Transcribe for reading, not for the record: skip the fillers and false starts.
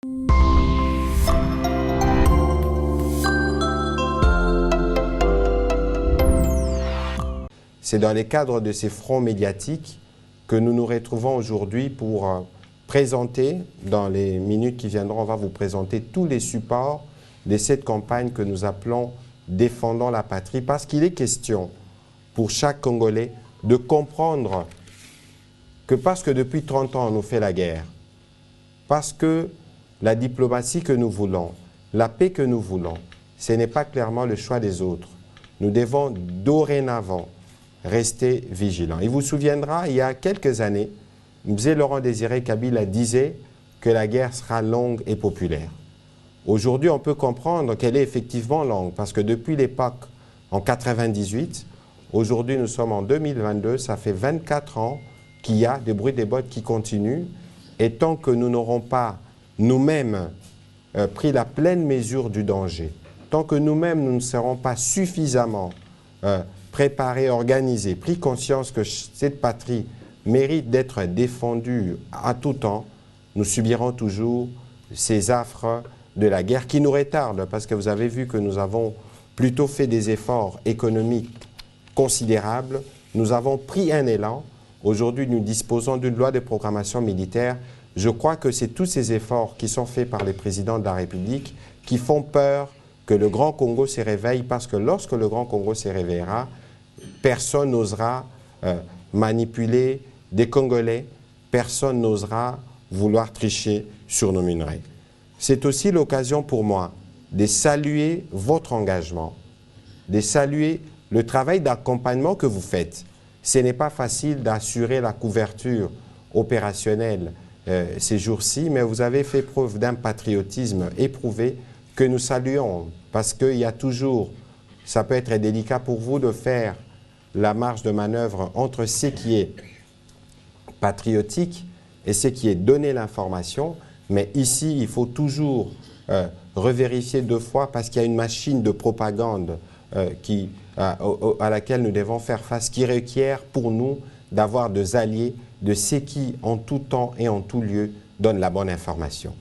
C'est dans les cadres de ces fronts médiatiques que nous nous retrouvons aujourd'hui pour présenter, dans les minutes qui viendront, on va vous présenter tous les supports de cette campagne que nous appelons « Défendons la patrie » parce qu'il est question pour chaque Congolais de comprendre que parce que depuis 30 ans on nous fait la guerre, parce que la diplomatie que nous voulons, la paix que nous voulons, ce n'est pas clairement le choix des autres. Nous devons dorénavant rester vigilants. Il vous souviendra, il y a quelques années, M. Laurent-Désiré Kabila disait que la guerre sera longue et populaire. Aujourd'hui, on peut comprendre qu'elle est effectivement longue, parce que depuis l'époque, en 1998, aujourd'hui nous sommes en 2022, ça fait 24 ans qu'il y a des bruits des bottes qui continuent, et tant que nous n'aurons pas nous-mêmes pris la pleine mesure du danger, tant que nous-mêmes nous ne serons pas suffisamment préparés, organisés, pris conscience que cette patrie mérite d'être défendue à tout temps, nous subirons toujours ces affres de la guerre qui nous retardent, parce que vous avez vu que nous avons plutôt fait des efforts économiques considérables, nous avons pris un élan. Aujourd'hui, nous disposons d'une loi de programmation militaire. Je crois que c'est tous ces efforts qui sont faits par les présidents de la République qui font peur que le Grand Congo se réveille, parce que lorsque le Grand Congo se réveillera, personne n'osera manipuler des Congolais, personne n'osera vouloir tricher sur nos minerais. C'est aussi l'occasion pour moi de saluer votre engagement, de saluer le travail d'accompagnement que vous faites. Ce n'est pas facile d'assurer la couverture opérationnelle ces jours-ci, mais vous avez fait preuve d'un patriotisme éprouvé que nous saluons, parce qu'il y a toujours, ça peut être délicat pour vous de faire la marge de manœuvre entre ce qui est patriotique et ce qui est donner l'information, mais ici, il faut toujours revérifier 2 fois parce qu'il y a une machine de propagande à laquelle nous devons faire face, qui requiert pour nous d'avoir des alliés de ceux qui, en tout temps et en tout lieu, donnent la bonne information.